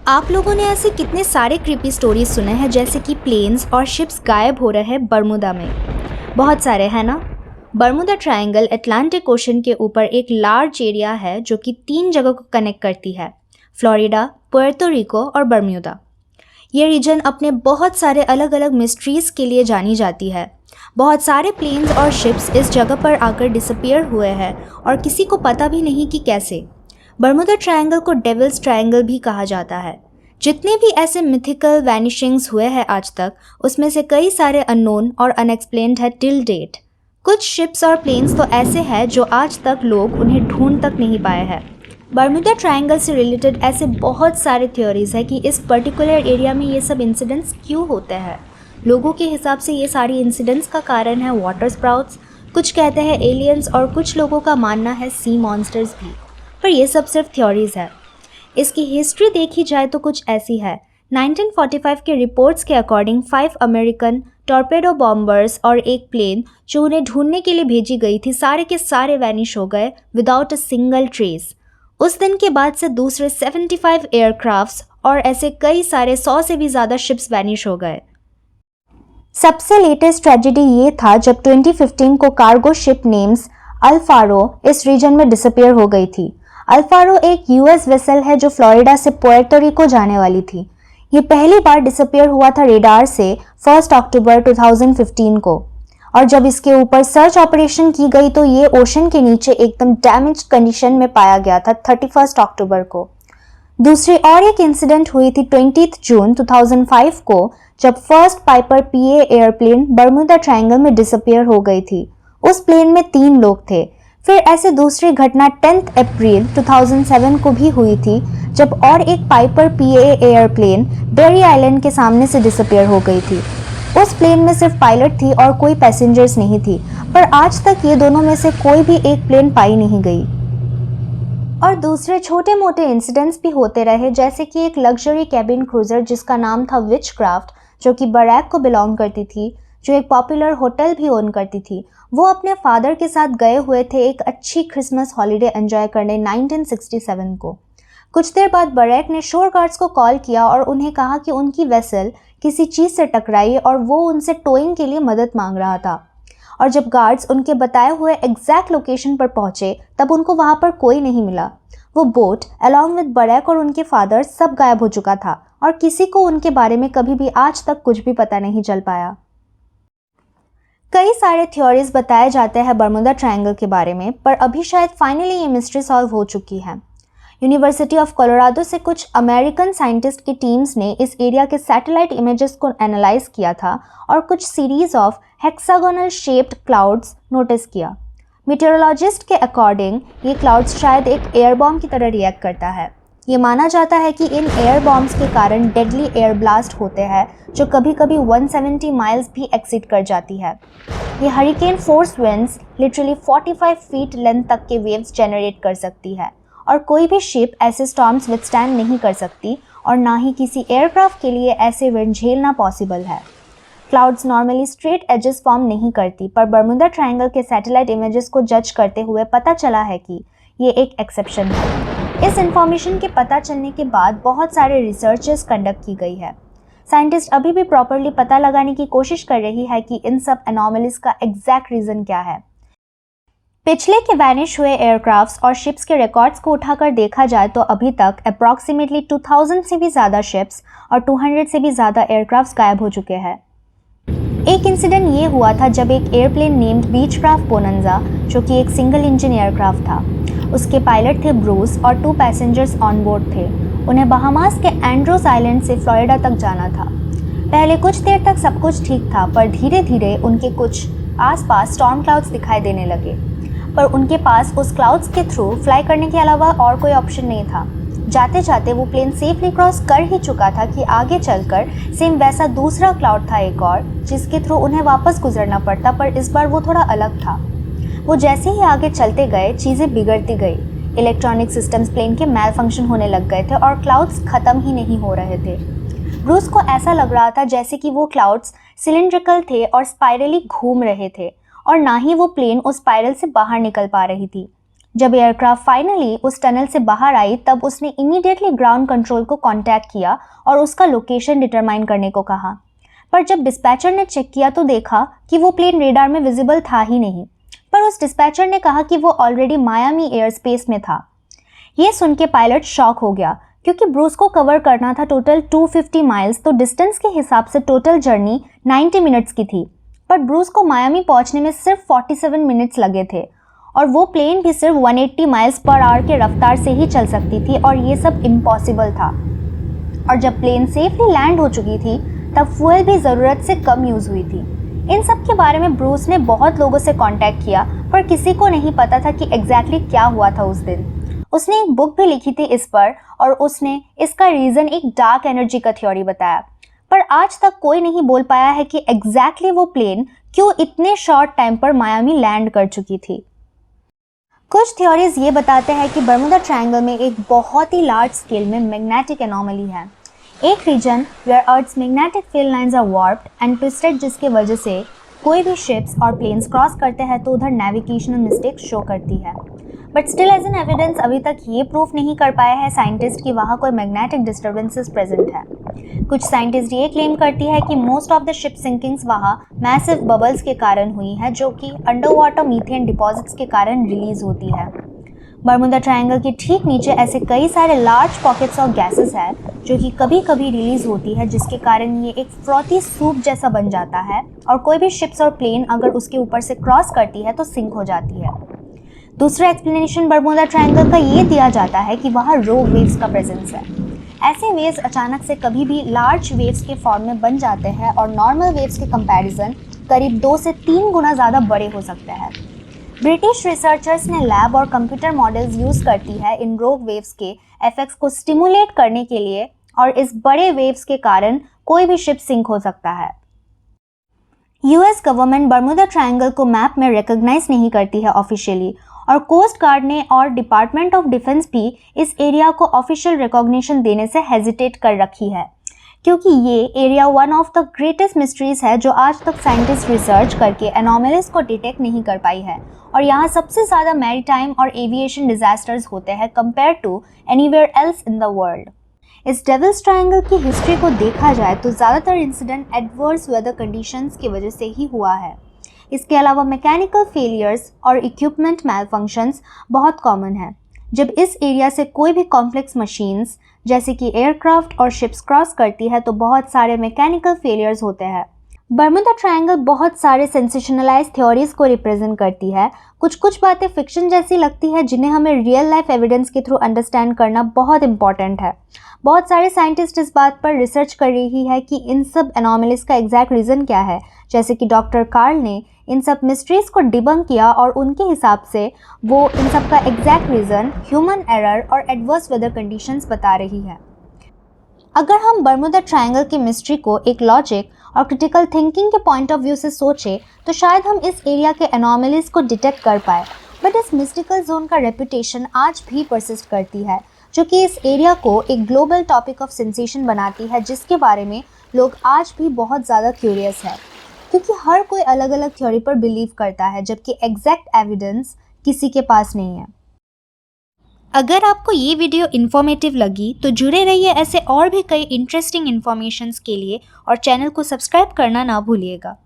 आप लोगों ने ऐसे कितने सारे क्रीपी स्टोरीज सुने हैं जैसे कि प्लेन्स और शिप्स गायब हो रहे हैं बर्मुदा में। बहुत सारे हैं ना। बर्मुदा ट्रायंगल अटलांटिक ओशन के ऊपर एक लार्ज एरिया है जो कि 3 जगह को कनेक्ट करती है, फ्लोरिडा, पुएर्तो रिको और बर्म्यूदा। ये रीजन अपने बहुत सारे अलग अलग मिस्ट्रीज़ के लिए जानी जाती है। बहुत सारे प्लेन्स और शिप्स इस जगह पर आकर डिसअपियर हुए हैं और किसी को पता भी नहीं कि कैसे। बर्मुदा ट्रायंगल को डेविल्स ट्रायंगल भी कहा जाता है। जितने भी ऐसे मिथिकल वैनिशिंग्स हुए हैं आज तक, उसमें से कई सारे अननोन और अनएक्सप्लेन्ड है टिल डेट। कुछ शिप्स और प्लेन्स तो ऐसे हैं जो आज तक लोग उन्हें ढूंढ तक नहीं पाए हैं। बर्मुदा ट्रायंगल से रिलेटेड ऐसे बहुत सारे थ्योरीज है कि इस पर्टिकुलर एरिया में ये सब इंसिडेंट्स क्यों होते हैं। लोगों के हिसाब से ये सारी इंसिडेंट्स का कारण है वाटर स्प्राउट्स, कुछ कहते हैं एलियंस और कुछ लोगों का मानना है सी मॉन्स्टर्स भी। पर ये सब सिर्फ थ्योरीज है। इसकी हिस्ट्री देखी जाए तो कुछ ऐसी है। 1945 के रिपोर्ट्स के अकॉर्डिंग 5 अमेरिकन टॉर्पेडो बॉम्बर्स और एक प्लेन जो उन्हें ढूंढने के लिए भेजी गई थी, सारे के सारे वैनिश हो गए विदाउट अ सिंगल ट्रेस। उस दिन के बाद से दूसरे 75 एयरक्राफ्ट्स और ऐसे कई सारे 100 से भी ज़्यादा शिप्स वैनिश हो गए। सबसे लेटेस्ट ट्रेजेडी ये था जब 2015 को कार्गो शिप नेम्स अल्फारो इस रीजन में डिसअपियर हो गई थी। अल्फारो एक यूएस वेसल है जो फ्लोरिडा से पुएर्तो रिको जाने वाली थी। ये पहली बार डिसअपियर हुआ था रेडार से 1 अक्टूबर 2015 को, और जब इसके ऊपर सर्च ऑपरेशन की गई तो ये ओशन के नीचे एकदम डैमेज कंडीशन में पाया गया था 31 अक्टूबर को। दूसरी और एक इंसिडेंट हुई थी 20 जून 2005 को, जब फर्स्ट पाइपर पीए एयरप्लेन बर्मुदा ट्रायंगल में डिसअपियर हो गई थी। उस प्लेन में 3 लोग थे। फिर ऐसे दूसरी घटना 10 अप्रैल 2007 को भी हुई थी, जब और एक पाइपर पीए एयरप्लेन बेरी आइलैंड के सामने से डिसअपियर हो गई थी। उस प्लेन में सिर्फ पायलट थी और कोई पैसेंजर्स नहीं थी, पर आज तक ये दोनों में से कोई भी एक प्लेन पाई नहीं गई। और दूसरे छोटे मोटे इंसिडेंट्स भी होते रहे, जैसे कि एक लग्जरी कैबिन क्रूजर जिसका नाम था विचक्राफ्ट, जो कि बरैक को बिलोंग करती थी, जो एक पॉपुलर होटल भी ओन करती थी। वो अपने फादर के साथ गए हुए थे एक अच्छी क्रिसमस हॉलिडे एंजॉय करने 1967 को। कुछ देर बाद बरैक ने शोर गार्ड्स को कॉल किया और उन्हें कहा कि उनकी वेसल किसी चीज़ से टकराई और वो उनसे टोइंग के लिए मदद मांग रहा था। और जब गार्ड्स उनके बताए हुए एग्जैक्ट लोकेशन पर पहुंचे तब उनको वहाँ पर कोई नहीं मिला। वो बोट अलॉन्ग विद बरैक और उनके फादर सब गायब हो चुका था और किसी को उनके बारे में कभी भी आज तक कुछ भी पता नहीं चल पाया। कई सारे थ्योरीज बताए जाते हैं बर्मुदा ट्रायंगल के बारे में, पर अभी शायद फाइनली ये मिस्ट्री सॉल्व हो चुकी है। यूनिवर्सिटी ऑफ कोलोराडो से कुछ अमेरिकन साइंटिस्ट की टीम्स ने इस एरिया के सैटेलाइट इमेजेस को एनालाइज किया था और कुछ series of hexagonal shaped clouds notice किया। मीटेरोलॉजिस्ट के अकॉर्डिंग ये क्लाउड्स शायद एक एयर बॉम्ब की तरह रिएक्ट करता है। ये माना जाता है कि इन एयर बॉम्ब्स के कारण डेडली एयर ब्लास्ट होते हैं जो कभी कभी 170 माइल्स भी एक्सीड कर जाती है। ये hurricane force winds literally 45 feet length तक के वेव्स जनरेट कर सकती है और कोई भी शिप ऐसे स्टॉर्म्स विथस्टैंड नहीं कर सकती और ना ही किसी एयरक्राफ्ट के लिए ऐसे विंड झेलना पॉसिबल है। Clouds normally straight edges form नहीं करती, पर बर्मुदा ट्रायंगल के सैटेलाइट इमेजेस को जज करते हुए पता चला है कि ये एक एक्सेप्शन है। इस इंफॉर्मेशन के पता चलने के बाद बहुत सारे रिसर्चेस कंडक्ट की गई है। साइंटिस्ट अभी भी प्रॉपरली पता लगाने की कोशिश कर रही है कि इन सब एनोमलीज का एग्जैक्ट रीजन क्या है। पिछले के वैनिश हुए एयरक्राफ्ट्स और शिप्स के रिकॉर्ड्स को उठाकर देखा जाए तो अभी तक अप्रॉक्सीमेटली 2000 से भी ज़्यादा शिप्स और 200 से भी ज़्यादा एयरक्राफ्ट्स गायब हो चुके हैं। एक इंसिडेंट ये हुआ था जब एक एयरप्लेन नेम्ड बीचक्राफ्ट बोनंजा, जो कि एक सिंगल इंजन एयरक्राफ्ट था, उसके पायलट थे ब्रूस और 2 पैसेंजर्स ऑन बोर्ड थे। उन्हें बहामास के एंड्रोस आइलैंड से फ्लोरिडा तक जाना था। पहले कुछ देर तक सब कुछ ठीक था, पर धीरे धीरे उनके कुछ आसपास स्टॉर्म क्लाउड्स दिखाई देने लगे, पर उनके पास उस क्लाउड्स के थ्रू फ्लाई करने के अलावा और कोई ऑप्शन नहीं था। जाते जाते वो प्लेन सेफली क्रॉस कर ही चुका था कि आगे चलकर सेम वैसा दूसरा क्लाउड था एक और, जिसके थ्रू उन्हें वापस गुजरना पड़ता, पर इस बार वो थोड़ा अलग था। वो जैसे ही आगे चलते गए चीज़ें बिगड़ती गई। इलेक्ट्रॉनिक सिस्टम्स प्लेन के मैल फंक्शन होने लग गए थे और क्लाउड्स ख़त्म ही नहीं हो रहे थे। ब्रूस को ऐसा लग रहा था जैसे कि वो क्लाउड्स सिलिंड्रिकल थे और स्पाइरली घूम रहे थे, और ना ही वो प्लेन उस स्पाइरल से बाहर निकल पा रही थी। जब एयरक्राफ्ट फाइनली उस टनल से बाहर आई तब उसने इमीडिएटली ग्राउंड कंट्रोल को कांटेक्ट किया और उसका लोकेशन डिटरमाइन करने को कहा। पर जब डिस्पैचर ने चेक किया तो देखा कि वो प्लेन रेडार में विजिबल था ही नहीं। पर उस डिस्पैचर ने कहा कि वो ऑलरेडी मायामी एयर स्पेस में था। ये सुन के पायलट शॉक हो गया क्योंकि ब्रूस को कवर करना था टोटल 250 माइल्स, तो डिस्टेंस के हिसाब से टोटल जर्नी 90 मिनट्स की थी। पर ब्रूस को मायामी पहुंचने में सिर्फ 47 मिनट्स लगे थे और वो प्लेन भी सिर्फ 180 माइल्स पर आवर के रफ्तार से ही चल सकती थी और ये सब इम्पॉसिबल था। और जब प्लेन सेफली लैंड हो चुकी थी तब फ्यूल भी ज़रूरत से कम यूज़ हुई थी। इन सब के बारे में ब्रूस ने बहुत लोगों से कांटेक्ट किया पर किसी को नहीं पता था कि एग्जैक्टली क्या हुआ था उस दिन। उसने एक बुक भी लिखी थी इस पर और उसने इसका रीज़न एक डार्क एनर्जी का थ्योरी बताया। पर आज तक कोई नहीं बोल पाया है कि एग्जैक्टली वो प्लेन क्यों इतने शॉर्ट टाइम पर मायामी लैंड कर चुकी थी। कुछ थ्योरीज ये बताते हैं कि बर्मुदा ट्रायंगल में एक बहुत ही लार्ज स्केल में मैग्नेटिक एनोमली है। एक region where earth's magnetic field lines are warped and twisted, जिसके वजह से कोई भी शिप्स और प्लेन्स क्रॉस करते हैं तो उधर नेविगेशनल मिस्टेक शो करती है। But still as an evidence अभी तक ये प्रूफ नहीं कर पाया है साइंटिस्ट कि वहाँ कोई मैग्नेटिक डिस्टर्बेंसेस प्रेजेंट है। कुछ साइंटिस्ट ये क्लेम करती है कि मोस्ट ऑफ द शिप सिंकिंग्स वहाँ मैसिव बबल्स के कारण हुई है जो कि अंडर वाटर मीथेन डिपॉजिट्स के कारण रिलीज होती है। बर्मुदा ट्रायंगल के ठीक नीचे ऐसे कई सारे लार्ज पॉकेट्स ऑफ गैसेस है जो कि कभी कभी रिलीज होती है, जिसके कारण ये एक फ्रॉथी सूप जैसा बन जाता है और कोई भी शिप्स और प्लेन अगर उसके ऊपर से क्रॉस करती है तो सिंक हो जाती है। दूसरा एक्सप्लेनेशन बर्मुदा ट्रायंगल का ये दिया जाता है कि वहाँ रोग वेव्स का प्रेजेंस है। ऐसे वेव्स अचानक से कभी भी लार्ज वेव्स के फॉर्म में बन जाते हैं और नॉर्मल वेव्स के कंपैरिजन करीब 2 से 3 गुना ज़्यादा बड़े हो सकते हैं। ब्रिटिश रिसर्चर्स ने लैब और कंप्यूटर मॉडल्स यूज़ करती है इन रोग वेव्स के इफेक्ट्स को स्टिमुलेट करने के लिए और इस बड़े वेव्स के कारण कोई भी शिप सिंक हो सकता है। यूएस गवर्नमेंट बर्मुदा ट्रायंगल को मैप में रिकॉग्नाइज नहीं करती है ऑफिशियली और कोस्ट गार्ड ने और डिपार्टमेंट ऑफ डिफेंस भी इस एरिया को ऑफिशियल रिकॉग्निशन देने से हेजिटेट कर रखी है क्योंकि ये area one of the greatest mysteries है जो आज तक साइंटिस्ट रिसर्च करके एनोमलीज को डिटेक्ट नहीं कर पाई है और यहाँ सबसे ज़्यादा मैरीटाइम और एविएशन डिजास्टर्स होते हैं compare to anywhere else in the world. इस डेविल्स ट्रायंगल की हिस्ट्री को देखा जाए तो ज़्यादातर इंसिडेंट एडवर्स वेदर कंडीशंस की वजह से ही हुआ है। इसके अलावा मैकेनिकल फेलियर्स और इक्विपमेंट मैलफंक्शंस बहुत कॉमन है। जब इस एरिया से कोई भी कॉम्प्लेक्स मशीन्स जैसे कि एयरक्राफ्ट और शिप्स क्रॉस करती है तो बहुत सारे मैकेनिकल फेलियर्स होते हैं। बर्मुदा ट्रायंगल बहुत सारे सेंसेशनलाइज थ्योरीज को रिप्रेजेंट करती है। कुछ बातें फिक्शन जैसी लगती है जिन्हें हमें रियल लाइफ एविडेंस के थ्रू अंडरस्टैंड करना बहुत इंपॉर्टेंट है। बहुत सारे साइंटिस्ट इस बात पर रिसर्च कर रही है कि इन सब एनोमलीज का एग्जैक्ट रीज़न क्या है, जैसे कि डॉक्टर कार्ल ने इन सब मिस्ट्रीज़ को डिबंक किया और उनके हिसाब से वो इन सब का एग्जैक्ट रीज़न ह्यूमन एरर और एडवर्स वेदर कंडीशंस बता रही है। अगर हम बर्मुदा ट्रायंगल की मिस्ट्री को एक लॉजिक और क्रिटिकल थिंकिंग के पॉइंट ऑफ व्यू से सोचें तो शायद हम इस एरिया के एनोमलीज को डिटेक्ट कर पाए। बट इस मिस्टिकल जोन का रेपुटेशन आज भी परसिस्ट करती है जो कि इस एरिया को एक ग्लोबल टॉपिक ऑफ सेंसेशन बनाती है, जिसके बारे में लोग आज भी बहुत ज़्यादा क्यूरियस है क्योंकि हर कोई अलग अलग थ्योरी पर बिलीव करता है जबकि एग्जैक्ट एविडेंस किसी के पास नहीं है। अगर आपको ये वीडियो इन्फॉर्मेटिव लगी तो जुड़े रहिए ऐसे और भी कई इंटरेस्टिंग इन्फॉर्मेशंस के लिए और चैनल को सब्सक्राइब करना ना भूलिएगा।